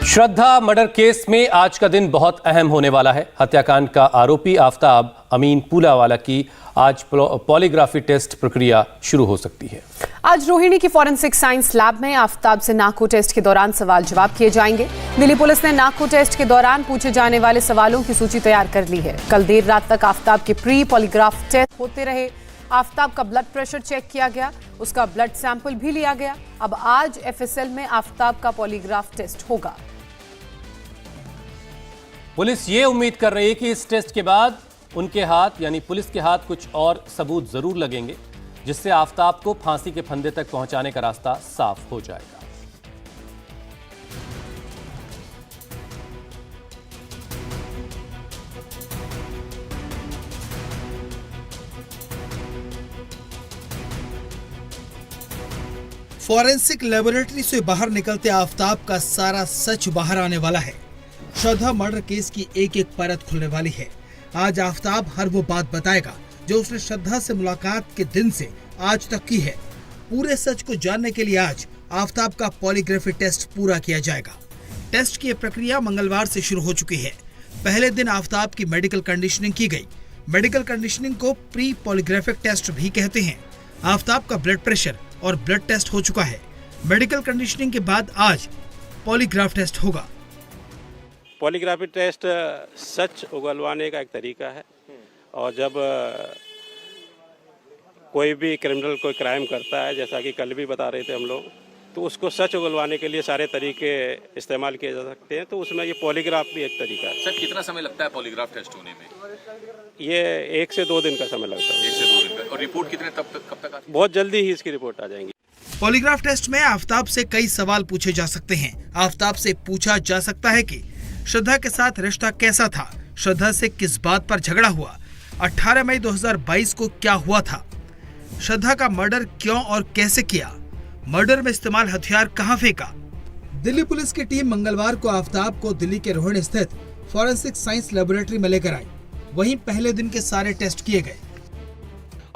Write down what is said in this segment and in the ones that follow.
श्रद्धा murder case में आज का दिन बहुत अहम होने वाला है। हत्याकांड का आरोपी आफताब अमीन पूलावाला की आज पॉलीग्राफी टेस्ट प्रक्रिया शुरू हो सकती है। आज रोहिणी की फॉरेंसिक साइंस लैब में आफताब से नार्को टेस्ट के दौरान सवाल जवाब किए जाएंगे। दिल्ली पुलिस ने नार्को टेस्ट के दौरान पूछे जाने वाले सवालों की सूची तैयार कर ली है। कल देर रात तक आफताब के प्री पॉलीग्राफ टेस्ट होते रहे। आफताब का ब्लड प्रेशर चेक किया गया, उसका ब्लड सैंपल भी लिया गया। अब आज एफएसएल में आफताब का पॉलीग्राफ टेस्ट होगा। पुलिस ये उम्मीद कर रही है कि इस टेस्ट के बाद उनके हाथ यानी पुलिस के हाथ कुछ और सबूत जरूर लगेंगे, जिससे आफताब को फांसी के फंदे तक पहुंचाने का रास्ता साफ हो जाएगा। फॉरेंसिक लेबोरेटरी से बाहर निकलते आफताब का सारा सच बाहर आने वाला है। श्रद्धा मर्डर केस की एक एक परत खुलने वाली है। आज आफताब हर वो बात बताएगा जो उसने श्रद्धा से मुलाकात के दिन से आज तक की है। पूरे सच को जानने के लिए आज आफताब का पॉलीग्राफी टेस्ट पूरा किया जाएगा। टेस्ट की प्रक्रिया मंगलवार से शुरू हो चुकी है। पहले दिन आफताब की मेडिकल कंडीशनिंग की गई। मेडिकल कंडीशनिंग को प्री पॉलीग्राफिक टेस्ट भी कहते हैं। आफताब का ब्लड प्रेशर और ब्लड टेस्ट हो चुका है। मेडिकल कंडीशनिंग के बाद आज पॉलीग्राफ टेस्ट होगा। पॉलीग्राफी टेस्ट सच उगलवाने का एक तरीका है, और जब कोई भी क्रिमिनल कोई क्राइम करता है, जैसा कि कल भी बता रहे थे हम लोग, तो उसको सच उगलवाने के लिए सारे तरीके इस्तेमाल किए जा सकते हैं। तो उसमें ये पॉलीग्राफ भी एक तरीका है। सर, कितना समय लगता है पॉलीग्राफ टेस्ट होने में? ये 1 से 2 दिन का समय लगता है। 1 से 2 दिन का। और रिपोर्ट कब तक आती है? बहुत जल्दी ही इसकी रिपोर्ट आ जाएंगी। पॉलीग्राफ टेस्ट में आफताब से कई सवाल पूछे जा सकते हैं। आफताब से पूछा जा सकता है कि श्रद्धा के साथ रिश्ता कैसा था, श्रद्धा से किस बात पर झगड़ा हुआ, 18 मई 2022 को क्या हुआ था, श्रद्धा का मर्डर क्यों और कैसे किया, मर्डर में इस्तेमाल हथियार कहां फेंका। दिल्ली पुलिस की टीम मंगलवार को आफताब को दिल्ली के रोहिणी स्थित फॉरेंसिक साइंस लेबोरेटरी में लेकर आई। वहीं पहले दिन के सारे टेस्ट किए गए।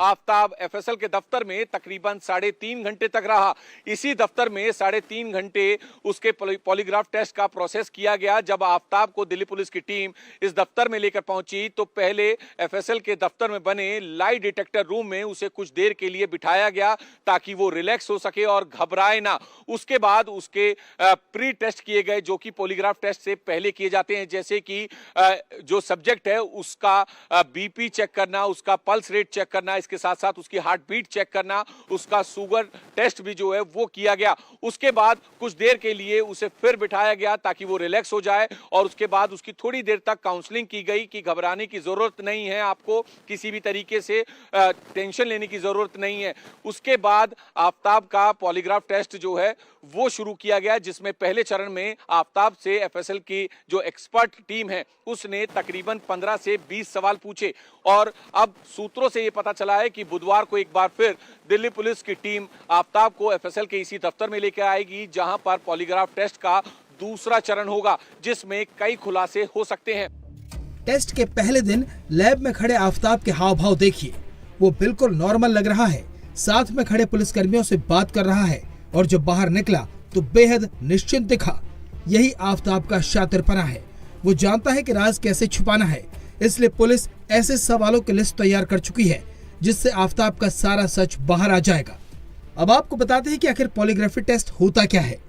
आफताब एफएसएल के दफ्तर में तकरीबन 3.5 घंटे तक रहा। इसी दफ्तर में 3.5 घंटे उसके पॉलीग्राफ टेस्ट का प्रोसेस किया गया। जब आफताब को दिल्ली पुलिस की टीम इस दफ्तर में लेकर पहुंची तो पहले एफएसएल के दफ्तर में बने लाई डिटेक्टर रूम में उसे कुछ देर के लिए बिठाया गया ताकि वो रिलैक्स हो सके और घबराए ना। उसके बाद उसके प्री टेस्ट किए गए जो कि पॉलीग्राफ टेस्ट से पहले किए जाते हैं, जैसे कि जो सब्जेक्ट है उसका बीपी चेक करना, उसका पल्स रेट चेक करना, के साथ साथ उसकी हार्ट बीट चेक करना, उसका शुगर टेस्ट भी जो है वो किया गया। उसके बाद कुछ देर के लिए उसे फिर बिठाया गया ताकि वो रिलैक्स हो जाए, और उसके बाद उसकी थोड़ी देर तक काउंसलिंग की गई कि घबराने की जरूरत नहीं है, आपको किसी भी तरीके से टेंशन लेने की जरूरत नहीं है। उसके बाद आफताब का पॉलीग्राफ टेस्ट जो है वो शुरू किया गया, जिसमें पहले चरण में आफताब से एफएसएल की जो एक्सपर्ट टीम है उसने तकरीबन 15 से 20 सवाल पूछे। और अब सूत्रों से ये पता चला है कि बुधवार को एक बार फिर दिल्ली पुलिस की टीम आफताब को एफएसएल के इसी दफ्तर में लेकर आएगी, जहां पर पॉलीग्राफ टेस्ट का दूसरा चरण होगा, जिसमें कई खुलासे हो सकते हैं। टेस्ट के पहले दिन लैब में खड़े आफताब के हाव भाव देखिए, वो बिल्कुल नॉर्मल लग रहा है। साथ में खड़े पुलिसकर्मियों से बात कर रहा है, और जब बाहर निकला तो बेहद निश्चिंत दिखा। यही आफताब का शातिरपना है। वो जानता है कि राज कैसे छुपाना है, इसलिए पुलिस ऐसे सवालों की लिस्ट तैयार कर चुकी है जिससे आफताब का सारा सच बाहर आ जाएगा। अब आपको बताते हैं कि आखिर पॉलीग्राफी टेस्ट होता क्या है।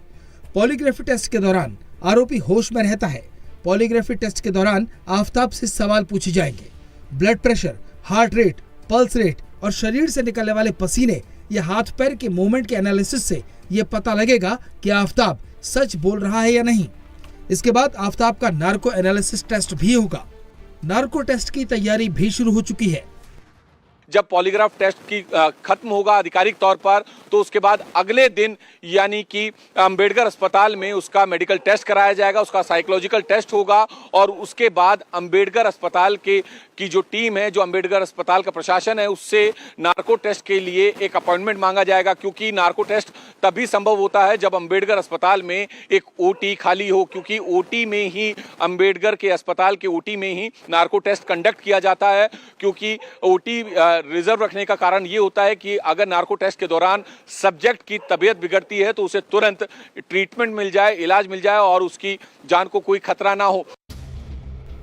पॉलीग्राफी टेस्ट के दौरान आरोपी होश में रहता है। पॉलीग्राफी टेस्ट के दौरान आफताब से सवाल पूछे जाएंगे। Blood pressure, heart rate, pulse rate और शरीर से निकलने वाले पसीने या हाथ पैर के मूवमेंट के एनालिसिस से यह पता लगेगा कि आफताब सच बोल रहा है या नहीं। इसके बाद आफताब का नार्को एनालिसिस टेस्ट भी होगा। नार्को टेस्ट की तैयारी भी शुरू हो चुकी है। जब पॉलीग्राफ टेस्ट की खत्म होगा आधिकारिक तौर पर, तो उसके बाद अगले दिन यानी कि अंबेडकर अस्पताल में उसका मेडिकल टेस्ट कराया जाएगा, उसका साइकोलॉजिकल टेस्ट होगा, और उसके बाद अंबेडकर अस्पताल की जो टीम है, जो अंबेडकर अस्पताल का प्रशासन है, उससे नार्को टेस्ट के लिए एक अपॉइंटमेंट मांगा जाएगा, क्योंकि नार्को टेस्ट तभी संभव होता है जब अंबेडकर अस्पताल में एक ओटी खाली हो, क्योंकि ओटी में ही अंबेडकर के अस्पताल के ओटी में ही नार्को टेस्ट कंडक्ट किया जाता है, क्योंकि ओटी रिजर्व रखने का कारण ये होता है कि अगर नार्को टेस्ट के दौरान सब्जेक्ट की तबीयत बिगड़ती है तो उसे तुरंत ट्रीटमेंट मिल जाए, इलाज मिल जाए और उसकी जान को कोई खतरा ना हो।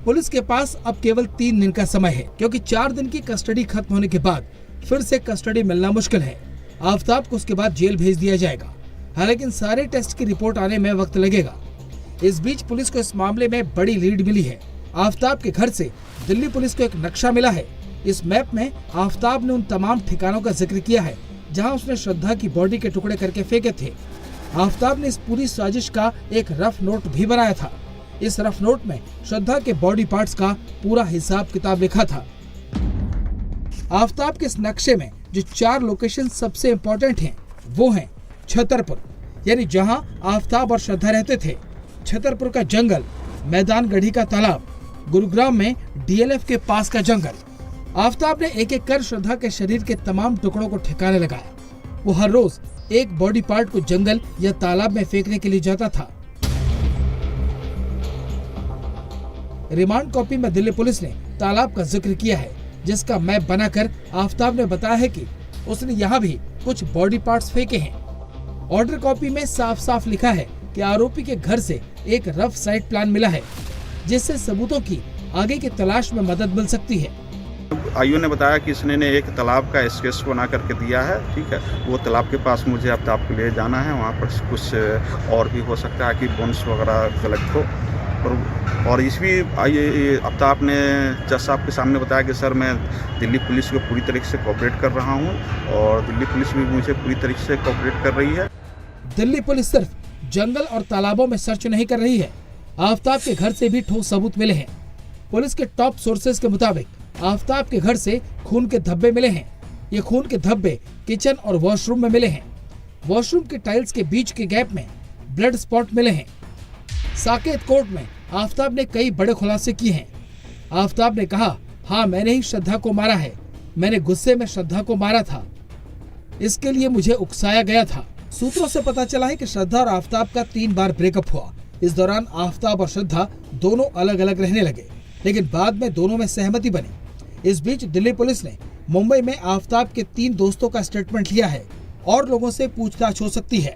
पुलिस के पास अब केवल 3 दिन का समय है, क्योंकि 4 दिन की कस्टडी खत्म होने के बाद फिर से कस्टडी मिलना मुश्किल है। आफ्ताब को उसके बाद जेल भेज दिया जाएगा। हालांकि सारे टेस्ट की रिपोर्ट आने में वक्त लगेगा। इस बीच पुलिस को इस मामले में बड़ी लीड मिली है। आफ्ताब के घर से दिल्ली पुलिस को एक नक्शा मिला है। इस मैप में आफ्ताब ने उन तमाम ठिकानों का जिक्र किया है जहां उसने श्रद्धा की बॉडी के टुकड़े करके फेंके थे। आफ्ताब ने इस पूरी साजिश का एक रफ नोट भी बनाया था। इस रफ नोट में श्रद्धा के बॉडी पार्ट्स का पूरा हिसाब किताब लिखा था। आफ्ताब के इस नक्शे में जो 4 लोकेशन सबसे इम्पोर्टेंट हैं, वो हैं छतरपुर, यानी जहां आफ्ताब और श्रद्धा रहते थे, छतरपुर का जंगल, मैदान गढ़ी का तालाब, गुरुग्राम में डीएलएफ के पास का जंगल। आफ्ताब ने एक एक कर श्रद्धा के शरीर के तमाम टुकड़ों को ठिकाने लगाया। वो हर रोज एक बॉडी पार्ट को जंगल या तालाब में फेंकने के लिए जाता था। रिमांड कॉपी में दिल्ली पुलिस ने तालाब का जिक्र किया है, जिसका मैप बनाकर आफ्ताब ने बताया है कि उसने यहाँ भी कुछ बॉडी पार्ट्स फेंके हैं। ऑर्डर कॉपी में साफ साफ लिखा है कि आरोपी के घर से एक रफ साइट प्लान मिला है, जिससे सबूतों की आगे की तलाश में मदद मिल सकती है। आईओ ने बताया कि इसने एक तालाब का स्केच बना करके दिया है, ठीक है। वो तालाब के पास मुझे आफ्ताब को ले जाना है, वहाँ पर कुछ और भी हो सकता है कि बोन्स वगैरह कलेक्ट हो। और इसमें आफ्ताब ने जज साहब के सामने बताया कि सर मैं दिल्ली पुलिस को पूरी तरीके से कोऑपरेट कर रहा हूँ और दिल्ली पुलिस भी मुझे पूरी तरीके से कोऑपरेट कर रही है। दिल्ली पुलिस सिर्फ जंगल और तालाबों में सर्च नहीं कर रही है, आफ्ताब के घर से भी ठोस सबूत मिले हैं। पुलिस के टॉप सोर्सेज के मुताबिक आफ्ताब के घर से खून के धब्बे मिले हैं। ये खून के धब्बे किचन और वॉशरूम में मिले हैं। वॉशरूम के टाइल्स के बीच के गैप में ब्लड स्पॉट मिले हैं। साकेत कोर्ट में आफ्ताब ने कई बड़े खुलासे किए हैं। आफ्ताब ने कहा, हाँ मैंने ही श्रद्धा को मारा है, मैंने गुस्से में श्रद्धा को मारा था, इसके लिए मुझे उकसाया गया था। सूत्रों से पता चला है कि श्रद्धा और आफ्ताब का 3 बार ब्रेकअप हुआ। इस दौरान आफ्ताब और श्रद्धा दोनों अलग अलग रहने लगे, लेकिन बाद में दोनों में सहमति बनी। इस बीच दिल्ली पुलिस ने मुंबई में आफ्ताब के 3 दोस्तों का स्टेटमेंट लिया है और लोगों से पूछताछ हो सकती है।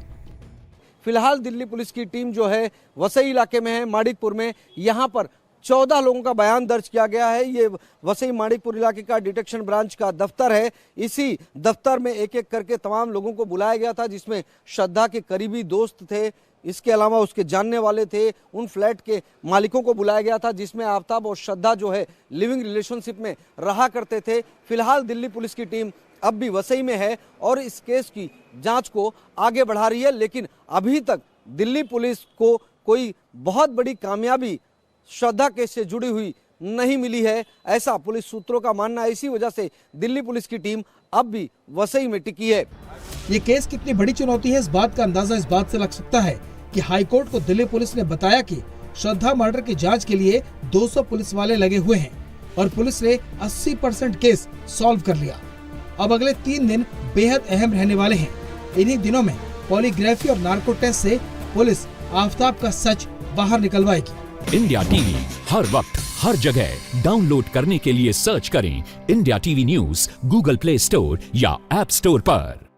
फिलहाल दिल्ली पुलिस की टीम जो है वसई इलाके में है, माणिकपुर में। यहाँ पर 14 लोगों का बयान दर्ज किया गया है। ये वसई माणिकपुर इलाके का डिटेक्शन ब्रांच का दफ्तर है। इसी दफ्तर में एक एक करके तमाम लोगों को बुलाया गया था, जिसमें श्रद्धा के करीबी दोस्त थे, इसके अलावा उसके जानने वाले थे। उन फ्लैट के मालिकों को बुलाया गया था, जिसमें आफ्ताब और श्रद्धा जो है लिविंग रिलेशनशिप में रहा करते थे। फिलहाल दिल्ली पुलिस की टीम अब भी वसई में है और इस केस की जांच को आगे बढ़ा रही है, लेकिन अभी तक दिल्ली पुलिस को कोई बहुत बड़ी कामयाबी श्रद्धा केस से जुड़ी हुई नहीं मिली है, ऐसा पुलिस सूत्रों का मानना है। इसी वजह से दिल्ली पुलिस की टीम अब भी वसई में टिकी है। ये केस कितनी बड़ी चुनौती है, इस बात का अंदाजा इस बात से लग सकता है कि हाईकोर्ट को दिल्ली पुलिस ने बताया कि श्रद्धा मर्डर की जांच के लिए 200 पुलिस वाले लगे हुए हैं और पुलिस ने 80% केस सॉल्व कर लिया। अब अगले 3 दिन बेहद अहम रहने वाले हैं। इन्हीं दिनों में पॉलीग्राफी और नार्को टेस्ट से पुलिस आफ्ताब का सच बाहर निकलवाएगी। इंडिया टीवी हर वक्त हर जगह डाउनलोड करने के लिए सर्च करें India TV news Google play store या ऐप स्टोर पर।